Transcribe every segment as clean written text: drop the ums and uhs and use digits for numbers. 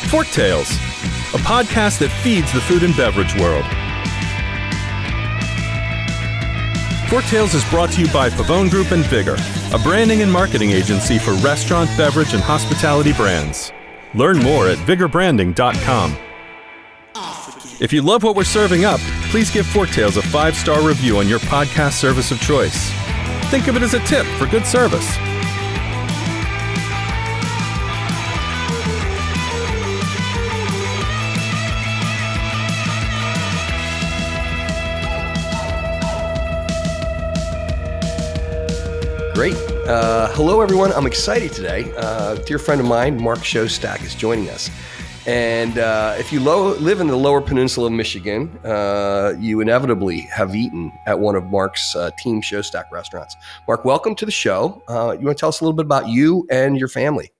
Forktales, a podcast that feeds the food and beverage world. Forktales is brought to you by Pavone Group and Vigor, a branding and marketing agency for restaurant, beverage, and hospitality brands. Learn more at vigorbranding.com. If you love what we're serving up, please give Forktales a 5-star review on your podcast service of choice. Think of it as a tip for good service. Great. Hello, everyone. I'm excited today. A dear friend of mine, Mark Schostak, is joining us. And if you live in the lower peninsula of Michigan, you inevitably have eaten at one of Mark's Team Schostak restaurants. Mark, welcome to the show. You want to tell us a little bit about you and your family?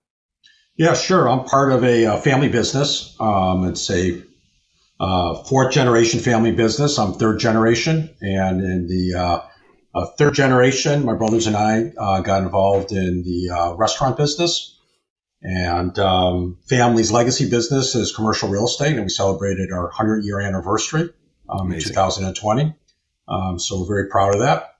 Yeah, sure. I'm part of a family business. It's a fourth generation family business. I'm third generation. And in the third generation, my brothers and I got involved in the restaurant business. And family's legacy business is commercial real estate, and we celebrated our 100-year anniversary in 2020. So we're very proud of that.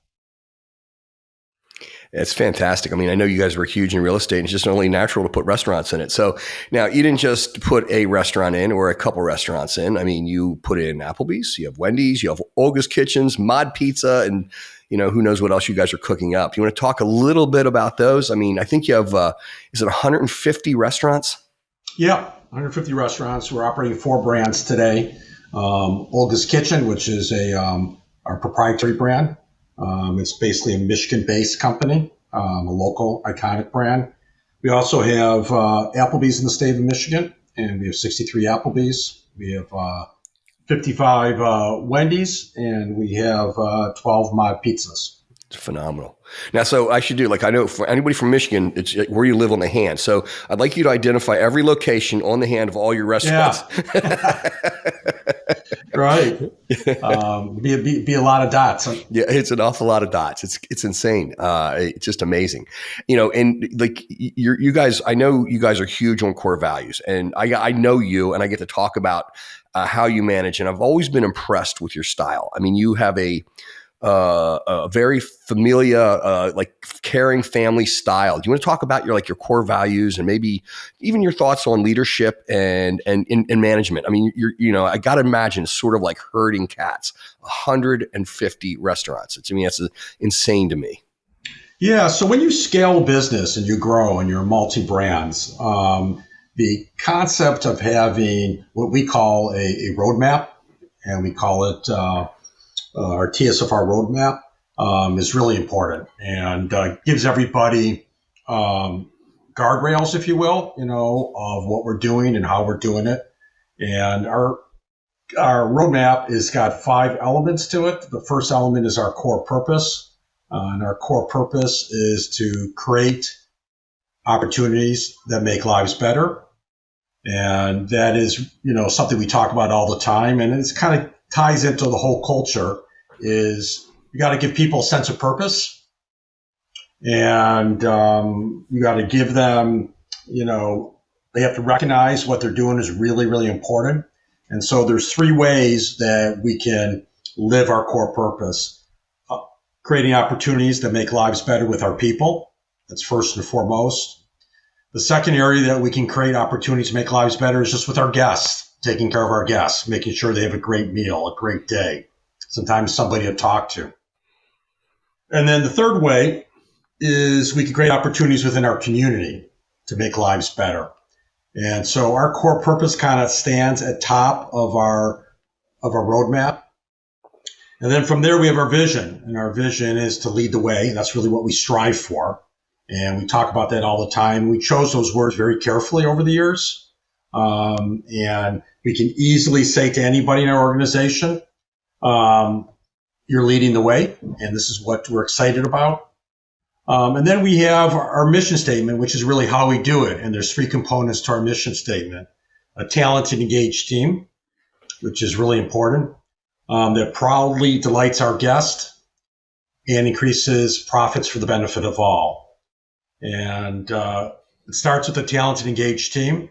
It's fantastic. I mean, I know you guys were huge in real estate, and it's just only natural to put restaurants in it. So now you didn't just put a restaurant in or a couple restaurants in. I mean, you put in Applebee's, you have Wendy's, you have Olga's Kitchens, Mod Pizza, and who knows what else you guys are cooking up. You want to talk a little bit about those? I mean, I think you have, is it 150 restaurants? Yeah, 150 restaurants. We're operating 4 brands today. Olga's Kitchen, which is our proprietary brand. It's basically a Michigan-based company, a local iconic brand. We also have Applebee's in the state of Michigan, and we have 63 Applebee's. We have 55 Wendy's, and we have 12 Mod Pizzas. It's phenomenal. Now, so I should do, I know for anybody from Michigan, it's where you live on the hand. So I'd like you to identify every location on the hand of all your restaurants. Yeah. Right. Be a lot of dots. Yeah, it's an awful lot of dots. It's insane. It's just amazing. And you guys, I know you guys are huge on core values, and I know you, and I get to talk about how you manage, and I've always been impressed with your style. I mean, you have a very familiar, caring family style. Do you want to talk about your core values and maybe even your thoughts on leadership and management? I mean, I got to imagine it's sort of like herding cats, 150 restaurants. That's insane to me. Yeah. So when you scale a business and you grow and you're multi-brands, the concept of having what we call a roadmap, and we call it our TSFR roadmap, is really important, and gives everybody guardrails, if you will, of what we're doing and how we're doing it. And our roadmap has got 5 elements to it. The first element is our core purpose, and our core purpose is to create opportunities that make lives better. And that is, something we talk about all the time, and it's kind of ties into the whole culture. Is you got to give people a sense of purpose, and you got to give them, they have to recognize what they're doing is really, really important. And so there's 3 ways that we can live our core purpose. Creating opportunities that make lives better with our people. That's first and foremost. The second area that we can create opportunities to make lives better is just with our guests, taking care of our guests, making sure they have a great meal, a great day. Sometimes somebody to talk to. And then the third way is we can create opportunities within our community to make lives better. And so our core purpose kind of stands at top of our roadmap. And then from there, we have our vision. And our vision is to lead the way. That's really what we strive for. And we talk about that all the time. We chose those words very carefully over the years. And we can easily say to anybody in our organization, you're leading the way, and this is what we're excited about. And then we have our mission statement, which is really how we do it. And there's 3 components to our mission statement. A talented, engaged team, which is really important, that proudly delights our guest and increases profits for the benefit of all. And it starts with a talented, engaged team.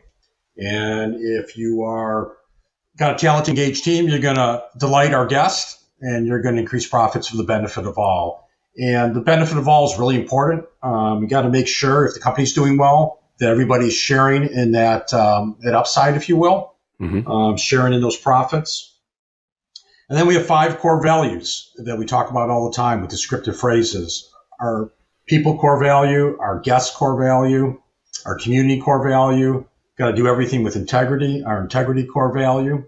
And if you are got a talent engaged team, you're going to delight our guests and you're going to increase profits for the benefit of all. And the benefit of all is really important. You got to make sure if the company's doing well, that everybody's sharing in that upside, if you will, sharing in those profits. And then we have 5 core values that we talk about all the time with descriptive phrases. Our people core value, our guest core value, our community core value. Got to do everything with integrity, our integrity core value.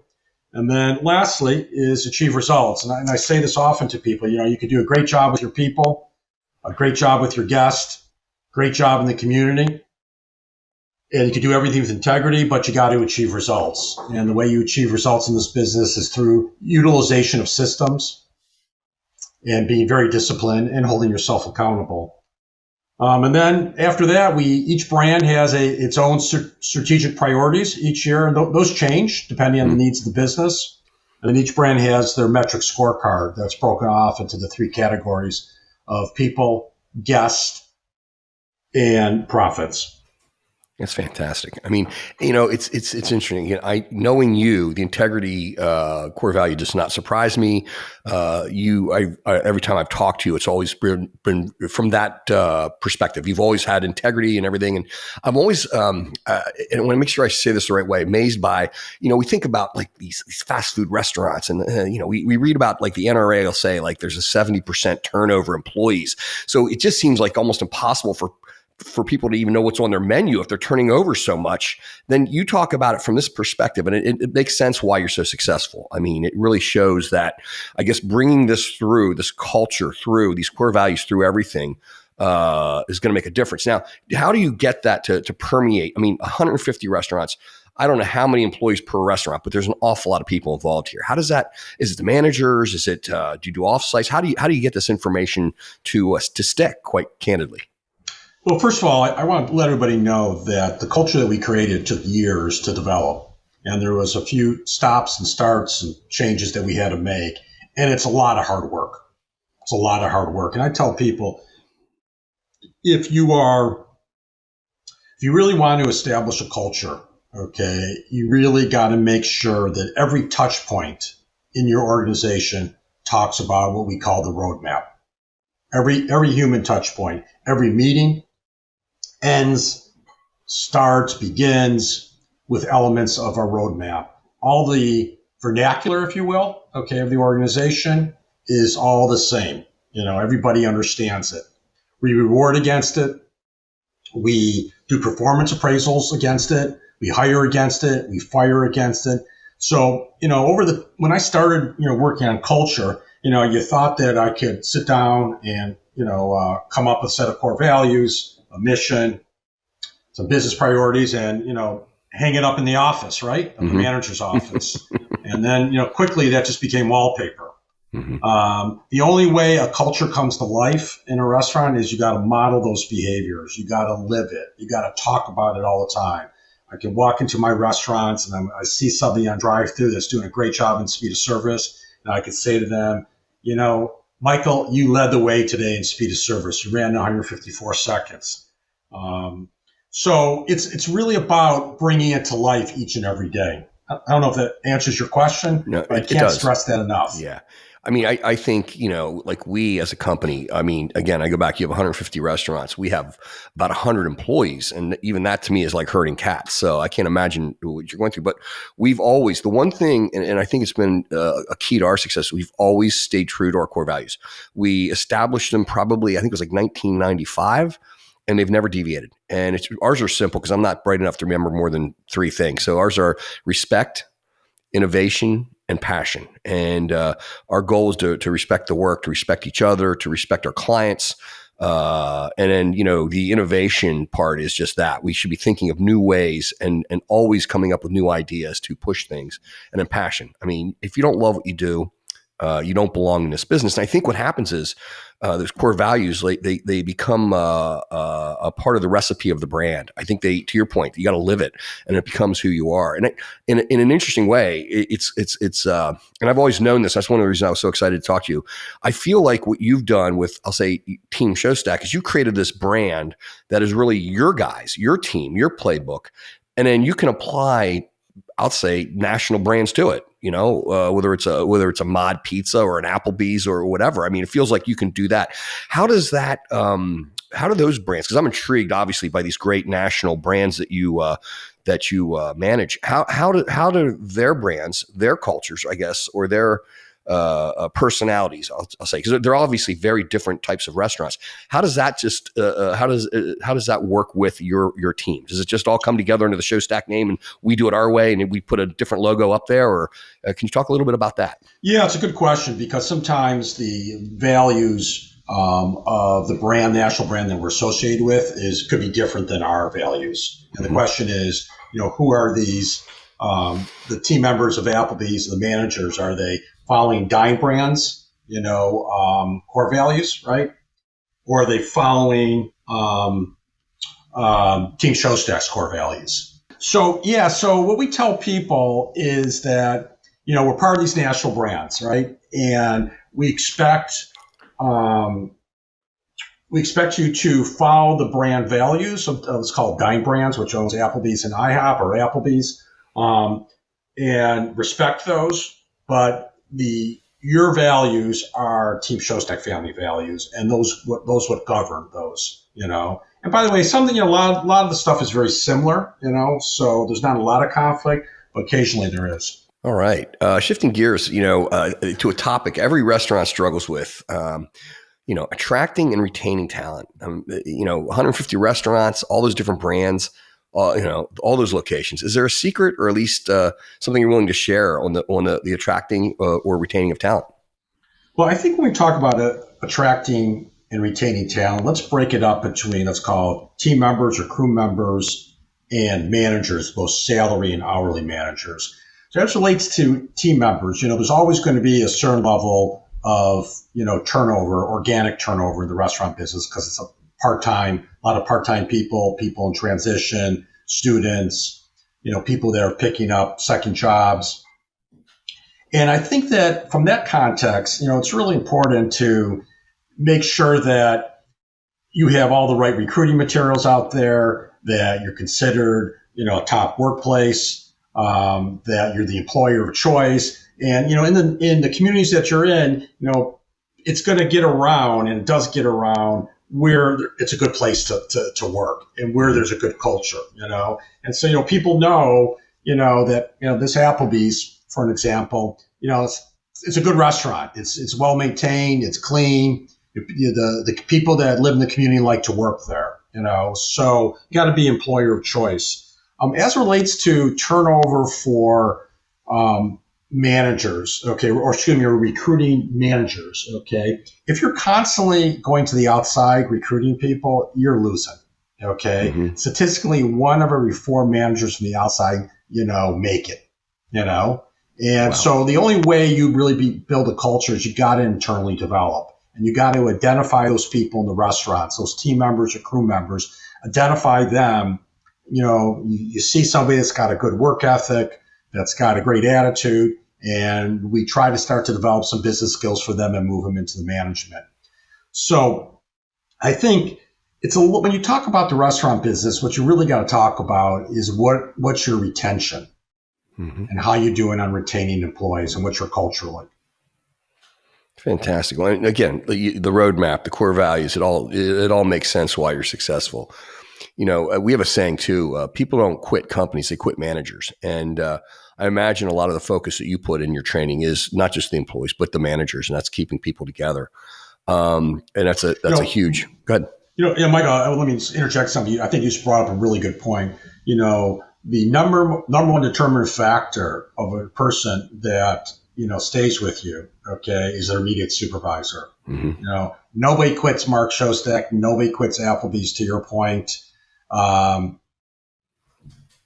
And then lastly is achieve results. And I say this often to people, you can do a great job with your people, a great job with your guest, great job in the community. And you can do everything with integrity, but you got to achieve results. And the way you achieve results in this business is through utilization of systems and being very disciplined and holding yourself accountable. And then after that, each brand has its own strategic priorities each year, and those change depending on the needs of the business. And then each brand has their metric scorecard that's broken off into the 3 categories of people, guest, and profits. That's fantastic. I mean, it's interesting. Knowing you, the integrity core value does not surprise me. Every time I've talked to you, it's always been from that perspective. You've always had integrity and everything, and I'm always and I want to make sure I say this the right way. Amazed by we think about like these fast food restaurants, and we read about like the NRA will say like there's a 70% turnover employees. So it just seems like almost impossible for people to even know what's on their menu if they're turning over so much. Then you talk about it from this perspective, and it makes sense why you're so successful. I mean, it really shows that, I guess, bringing this culture through, these core values through everything is going to make a difference. Now, how do you get that to permeate? I mean, 150 restaurants, I don't know how many employees per restaurant, but there's an awful lot of people involved here. How does that, is it the managers? Is it, do you do offsites? How do you get this information to stick, quite candidly? Well, first of all, I want to let everybody know that the culture that we created took years to develop. And there was a few stops and starts and changes that we had to make. And it's a lot of hard work. It's a lot of hard work. And I tell people, if you really want to establish a culture, okay, you really got to make sure that every touch point in your organization talks about what we call the roadmap. Every human touch point, every meeting ends, starts, begins with elements of our roadmap. All the vernacular, if you will, okay, of the organization is all the same. Everybody understands it. We reward against it. We do performance appraisals against it. We hire against it. We fire against it. So, when I started, working on culture, you thought that I could sit down and, come up with a set of core values, a mission, some business priorities, and, hang it up in the office, right? Of the manager's office. And then, quickly that just became wallpaper. The only way a culture comes to life in a restaurant is you got to model those behaviors. You got to live it. You got to talk about it all the time. I can walk into my restaurants and I see somebody on drive-thru that's doing a great job in speed of service. And I could say to them, Michael, you led the way today in speed of service. You ran 154 seconds. So it's really about bringing it to life each and every day. I don't know if that answers your question, but I can't stress that enough. Yeah. I mean, I think, like we as a company, I mean, again, I go back, you have 150 restaurants. We have about 100 employees. And even that to me is like herding cats. So I can't imagine what you're going through. But we've always, the one thing, and I think it's been a key to our success, we've always stayed true to our core values. We established them probably, I think it was like 1995. And they've never deviated. And ours are simple because I'm not bright enough to remember more than 3 things. So ours are respect, innovation, and passion. And our goal is to respect the work, to respect each other, to respect our clients. And then, the innovation part is just that. We should be thinking of new ways and always coming up with new ideas to push things. And then passion. I mean, if you don't love what you do, you don't belong in this business. And I think what happens is those core values, they become a part of the recipe of the brand. I think to your point, you got to live it, and it becomes who you are. And in an interesting way, it's and I've always known this. That's one of the reasons I was so excited to talk to you. I feel like what you've done with, I'll say, Team Schostak is you created this brand that is really your guys, your team, your playbook. and then you can apply, I'll say, national brands to it. Whether it's a Mod Pizza or an Applebee's or whatever. I mean, it feels like you can do that. How does that? How do those brands? Because I'm intrigued, obviously, by these great national brands that you manage. How do their brands, their cultures, I guess, or their personalities, I'll say, because they're obviously very different types of restaurants. How does that how does that work with your team? Does it just all come together under the Schostak name and we do it our way and we put a different logo up there? Or can you talk a little bit about that? Yeah, it's a good question, because sometimes the values of the brand, national brand that we're associated with could be different than our values. And the question is, who are these, the team members of Applebee's, the managers? Are they following Dine Brands, core values, right? Or are they following Team Schostak's core values? So what we tell people is that, we're part of these national brands, right? And we expect you to follow the brand values of it's called Dine Brands, which owns Applebee's and IHOP or Applebee's, and respect those. But your values are Team Schostak family values, and those what govern those. And by the way, something a lot of the stuff is very similar. So there's not a lot of conflict, but occasionally there is. All right, shifting gears, to a topic every restaurant struggles with. Attracting and retaining talent. 150 restaurants, all those different brands, all those locations. Is there a secret, or at least something you're willing to share on the attracting or retaining of talent? Well, I think when we talk about attracting and retaining talent, let's break it up between, let's call it team members or crew members and managers, both salary and hourly managers. So as it relates to team members, there's always going to be a certain level of, turnover, organic turnover in the restaurant business, because it's a lot of part-time people in transition, students, people that are picking up second jobs. And I think that from that context, it's really important to make sure that you have all the right recruiting materials out there, that you're considered, a top workplace, that you're the employer of choice. And, in the communities that you're in, it's going to get around, and it does get around, where it's a good place to work and where there's a good culture, And so, people know, that, this Applebee's, for an example, it's a good restaurant. It's well maintained. It's clean. The people that live in the community like to work there, so you got to be employer of choice. As it relates to turnover for managers, okay, or recruiting managers, okay. If you're constantly going to the outside recruiting people, you're losing, okay. Mm-hmm. Statistically, 1 of every 4 managers from the outside, make it, And wow. So the only way you really build a culture is you got to internally develop, and you got to identify those people in the restaurants, those team members or crew members, identify them. You see somebody that's got a good work ethic, that's got a great attitude, and we try to start to develop some business skills for them and move them into the management. So I think when you talk about the restaurant business, what you really got to talk about is what's your retention, mm-hmm. and how you're doing on retaining employees, and what's your culture like. Fantastic. Well, again, the roadmap, the core values, it all makes sense why you're successful. We have a saying too, people don't quit companies, they quit managers. And I imagine a lot of the focus that you put in your training is not just the employees, but the managers, and that's keeping people together. And that's a huge, go ahead. Michael, let me just interject something. I think you just brought up a really good point. The number one determining factor of a person that, stays with you, okay, is their immediate supervisor. Mm-hmm. Nobody quits Mark Schostak. Nobody quits Applebee's, to your point.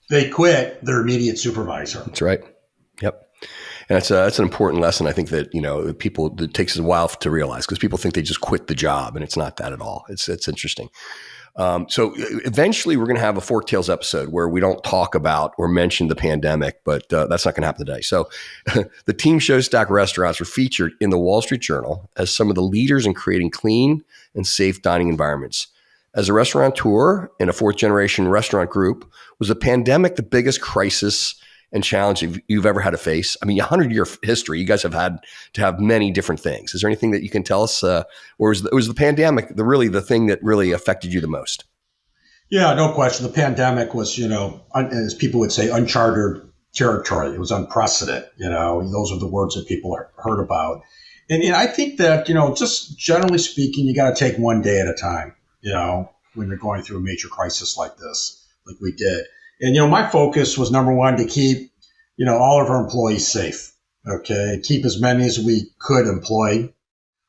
They quit their immediate supervisor. That's right. Yep. And that's an important lesson. I think that, it takes a while to realize, because people think they just quit the job, and it's not that at all. It's interesting. So eventually we're going to have a Forktales episode where we don't talk about or mention the pandemic, but that's not going to happen today. So the Team Schostak restaurants were featured in the Wall Street Journal as some of the leaders in creating clean and safe dining environments. As a restaurateur in a fourth generation restaurant group, was the pandemic the biggest crisis and challenge you've ever had to face? I mean, 100-year history, you guys have had to have many different things. Is there anything that you can tell us, or was the pandemic the thing that really affected you the most? Yeah, no question. The pandemic was, as people would say, uncharted territory. It was unprecedented. Those are the words that people heard about. And I think that, just generally speaking, you got to take one day at a time, when you're going through a major crisis like this, like we did. And, my focus was, number one, to keep, all of our employees safe. Okay. Keep as many as we could employed.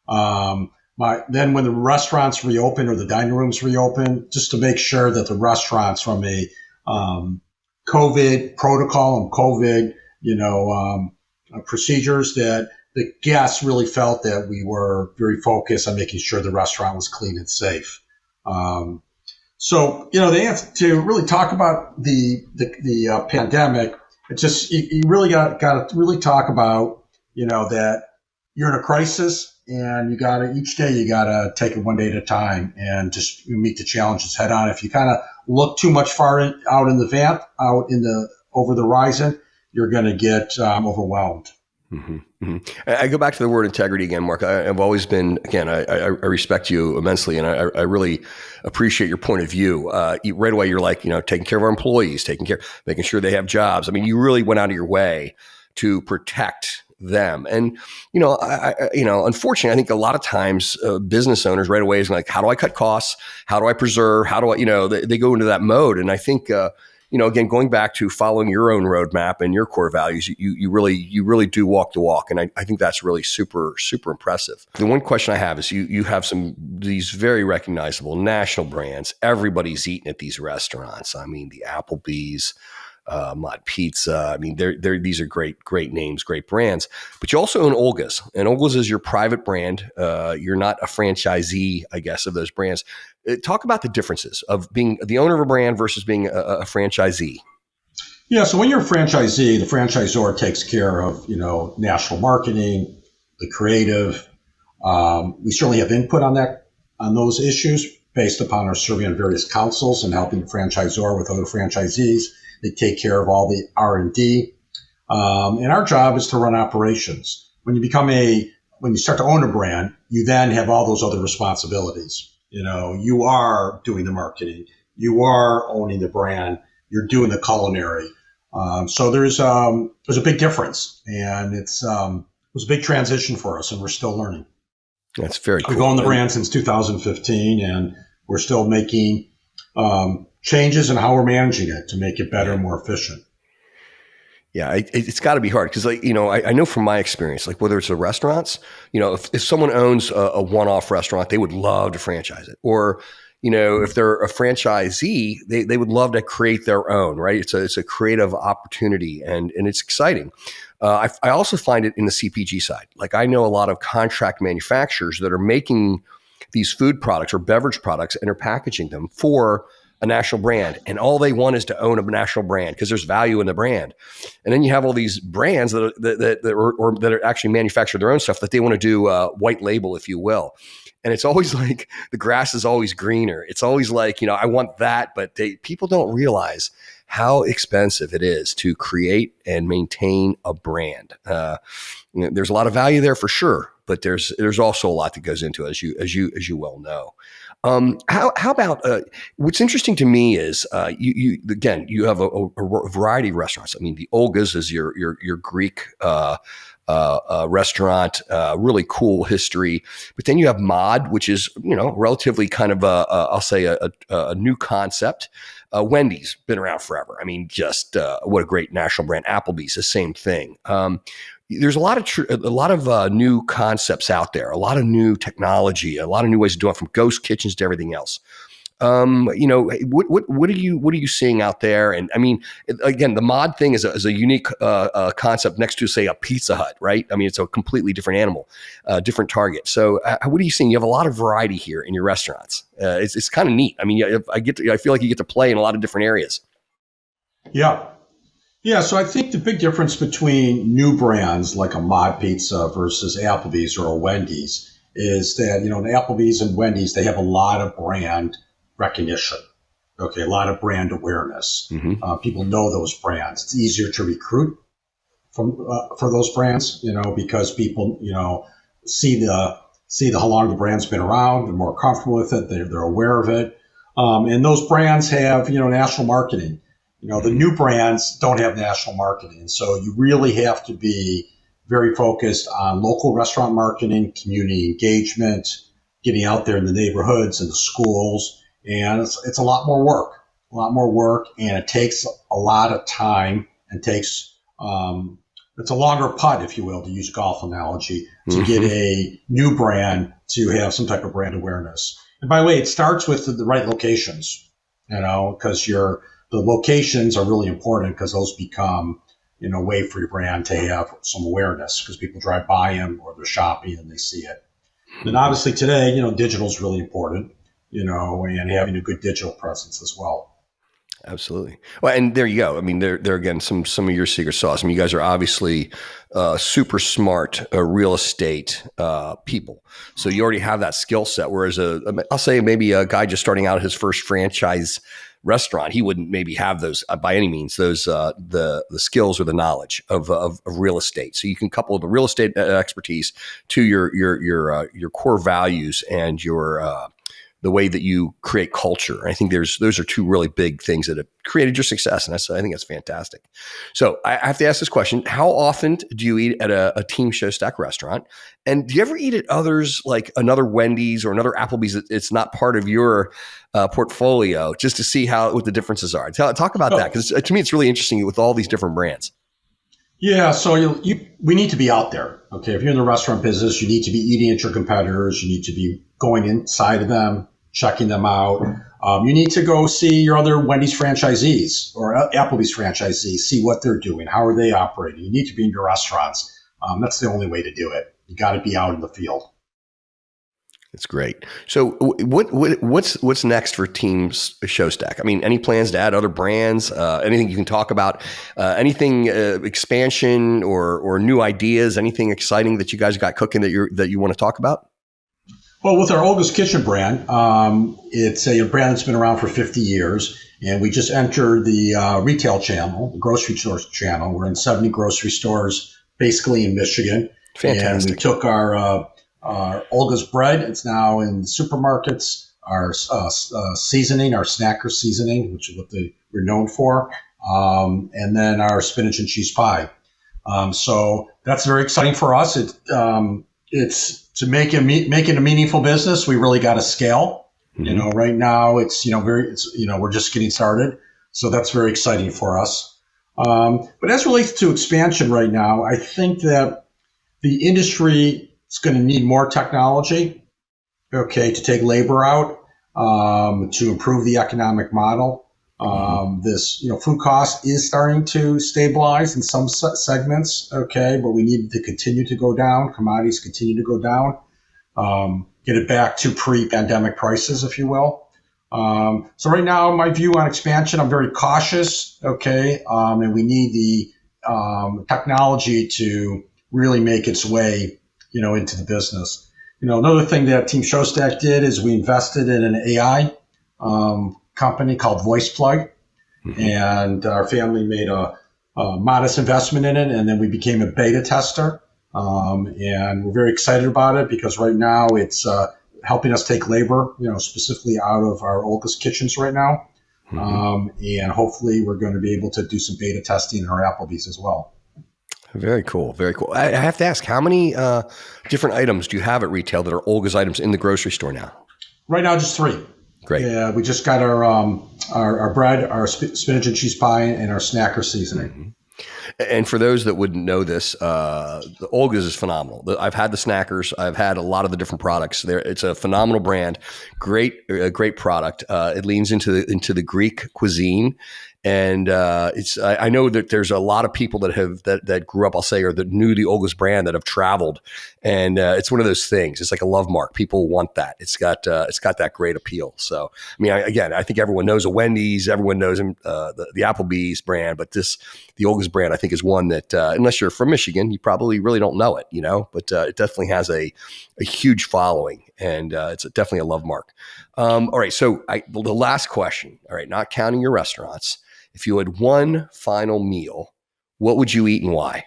Then when the restaurants reopened or the dining rooms reopened, just to make sure that the restaurants from a COVID protocol and COVID, procedures, that the guests really felt that we were very focused on making sure the restaurant was clean and safe. So, the answer to really talk about the pandemic, it's just, you really got to really talk about, that you're in a crisis. And each day you got to take it one day at a time and just meet the challenges head on. If you kind of look too much far out in the over the horizon, you're going to get overwhelmed. Mm-hmm, mm-hmm. I go back to the word integrity again, Mark. I've always been, again, I respect you immensely, and I really appreciate your point of view. Right away, you're like, taking care of our employees, making sure they have jobs. I mean, you really went out of your way to protect them. And, unfortunately, I think a lot of times business owners right away is like, how do I cut costs? How do I preserve? How do I, they go into that mode. And I think, again, going back to following your own roadmap and your core values, you really do walk the walk. And I think that's really super, super impressive. The one question I have is you have these very recognizable national brands. Everybody's eating at these restaurants. I mean, the Applebee's, Mod Pizza. I mean, these are great names, great brands. But you also own Olga's, and Olga's is your private brand. You're not a franchisee, I guess, of those brands. Talk about the differences of being the owner of a brand versus being a franchisee. Yeah. So when you're a franchisee, the franchisor takes care of national marketing, the creative. We certainly have input on those issues based upon our serving on various councils and helping the franchisor with other franchisees. They take care of all the R&D. And our job is to run operations. When you start to own a brand, you then have all those other responsibilities. You are doing the marketing. You are owning the brand. You're doing the culinary. So there's a big difference. And it was a big transition for us, and we're still learning. That's very cool. We've owned the brand since 2015, and we're still making changes in how we're managing it to make it better and more efficient. Yeah, it's got to be hard because, I know from my experience, like whether it's the restaurants, if someone owns a one-off restaurant, they would love to franchise it. Or, if they're a franchisee, they would love to create their own, right? It's a creative opportunity, and it's exciting. I also find it in the CPG side. Like I know a lot of contract manufacturers that are making these food products or beverage products and are packaging them for a national brand, and all they want is to own a national brand because there's value in the brand. And then you have all these brands that are actually manufacture their own stuff that they want to do white label, if you will. And it's always like the grass is always greener. It's always like, I want that, but people don't realize how expensive it is to create and maintain a brand. There's a lot of value there for sure, but there's also a lot that goes into it, as you well know. How about what's interesting to me is you have a variety of restaurants. I mean, the Olga's is your Greek restaurant, really cool history. But then you have Mod, which is relatively kind of I'll say a new concept. Wendy's been around forever. I mean, just what a great national brand. Applebee's the same thing. There's a lot of new concepts out there, a lot of new technology, a lot of new ways of doing it, from ghost kitchens to everything else. What are you seeing out there? And I mean, again, the Mod thing is a unique concept next to, say, a Pizza Hut, right? I mean, it's a completely different animal, different target. So what are you seeing? You have a lot of variety here in your restaurants. It's kind of neat. I mean, I feel like you get to play in a lot of different areas. Yeah. Yeah, so I think the big difference between new brands like a Mod Pizza versus Applebee's or a Wendy's is that, the Applebee's and Wendy's, they have a lot of brand recognition. Okay, a lot of brand awareness. Mm-hmm. People know those brands. It's easier to recruit for those brands, because people, see how long the brand's been around. They're more comfortable with it. They're aware of it. And those brands have, national marketing. The new brands don't have national marketing. So you really have to be very focused on local restaurant marketing, community engagement, getting out there in the neighborhoods and the schools. And it's a lot more work, and it takes a lot of time and takes, it's a longer putt, if you will, to use a golf analogy, to get a new brand to have some type of brand awareness. And by the way, it starts with the right locations, because the locations are really important, because those become, a way for your brand to have some awareness, because people drive by them or they're shopping and they see it. And obviously today, digital is really important, and having a good digital presence as well. Absolutely. Well, and there you go. I mean, there again, some of your secret sauce. I mean, you guys are obviously super smart real estate people. So you already have that skill set. Whereas I'll say maybe a guy just starting out his first franchise restaurant, he wouldn't maybe have those by any means, those the skills or the knowledge of real estate. So you can couple the real estate expertise to your core values and your the way that you create culture. And I think those are two really big things that have created your success. And I think that's fantastic. So I have to ask this question. How often do you eat at a Team Schostak restaurant? And do you ever eat at others, like another Wendy's or another Applebee's that it's not part of your portfolio, just to see what the differences are? Talk about that, because to me, it's really interesting with all these different brands. Yeah, so we need to be out there. Okay, if you're in the restaurant business, you need to be eating at your competitors. You need to be going inside of them, checking them out. You need to go see your other Wendy's franchisees or Applebee's franchisees, see what they're doing. How are they operating? You need to be in your restaurants. That's the only way to do it. You got to be out in the field. That's great. So what's next for Team Schostak? I mean, any plans to add other brands? Anything you can talk about? Anything expansion or new ideas? Anything exciting that you guys got cooking that you want to talk about? Well, with our Olga's Kitchen brand, it's a brand that's been around for 50 years, and we just entered the retail channel, the grocery store channel. We're in 70 grocery stores, basically in Michigan. Fantastic. And we took our Olga's bread. It's now in supermarkets. Our seasoning, our snacker seasoning, which is what we're known for, and then our spinach and cheese pie. So that's very exciting for us. It's to make it a meaningful business. We really got to scale. Mm-hmm. Right now we're just getting started. So that's very exciting for us. But as it relates to expansion right now, I think that the industry is going to need more technology, to take labor out, to improve the economic model. Food cost is starting to stabilize in some segments, but we need to continue to go down. Commodities continue to go down, get it back to pre-pandemic prices, if you will. So right now, my view on expansion, I'm very cautious, and we need the technology to really make its way, into the business. Another thing that Team Schostak did is we invested in an AI company called VoicePlug, and our family made a modest investment in it, and then we became a beta tester, and we're very excited about it because right now it's helping us take labor, specifically out of our Olga's kitchens right now, and hopefully we're going to be able to do some beta testing in our Applebee's as well. Very cool. Very cool. I have to ask, how many different items do you have at retail that are Olga's items in the grocery store now? Right now, just 3. Great. Yeah, we just got our bread, our spinach and cheese pie, and our snacker seasoning. Mm-hmm. And for those that wouldn't know this, the Olga's is phenomenal. I've had the snackers. I've had a lot of the different products there. It's a phenomenal brand. Great product. It leans into the Greek cuisine. And I know that there's a lot of people that grew up, I'll say, or that knew the Olga's brand that have traveled, and it's one of those things. It's like a love mark. People want that. It's got that great appeal. So I mean, I think everyone knows a Wendy's, everyone knows the Applebee's brand, but the Olga's brand, I think, is one that unless you're from Michigan, you probably really don't know it, but it definitely has a huge following, and it's definitely a love mark. All right, so the last question. All right, not counting your restaurants. If you had one final meal, what would you eat and why?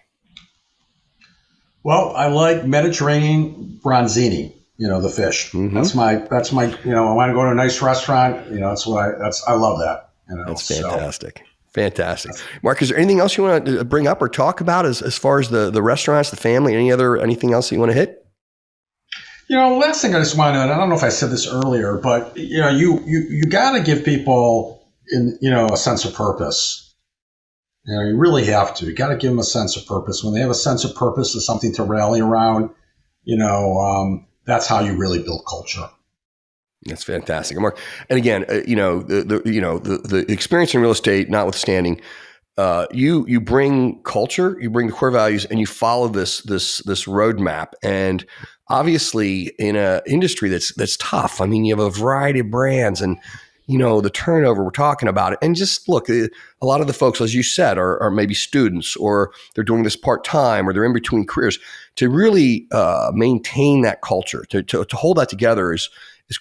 Well, I like Mediterranean bronzini, the fish. Mm-hmm. That's my, I want to go to a nice restaurant, I love that. That's fantastic. So. Fantastic. Mark, is there anything else you want to bring up or talk about as far as the restaurants, the family, anything else that you want to hit? Last thing I just want to, and I don't know if I said this earlier, but you got to give people a sense of purpose. You really have to. You got to give them a sense of purpose. When they have a sense of purpose, there's something to rally around. That's how you really build culture. That's fantastic, Mark. And again, the experience in real estate notwithstanding, you bring culture, you bring the core values, and you follow this roadmap. And obviously, in an industry that's tough, I mean, you have a variety of brands and the turnover, we're talking about it. And just look, a lot of the folks, as you said, are maybe students, or they're doing this part-time, or they're in between careers. To really maintain that culture, to hold that together is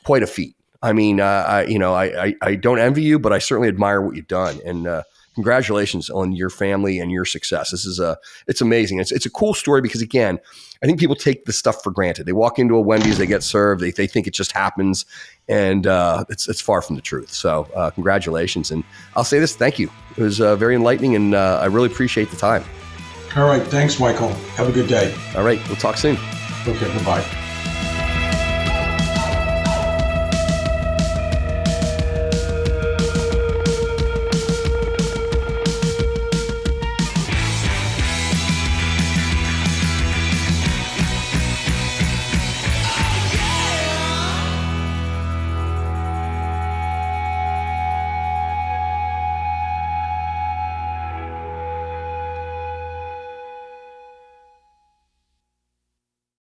quite a feat. I mean, I don't envy you, but I certainly admire what you've done. And congratulations on your family and your success. It's amazing. It's a cool story because, again, I think people take this stuff for granted. They walk into a Wendy's, they get served, they think it just happens, and it's far from the truth. So congratulations. And I'll say this, thank you. It was very enlightening, and I really appreciate the time. All right. Thanks, Michael. Have a good day. All right. We'll talk soon. Okay. Bye-bye.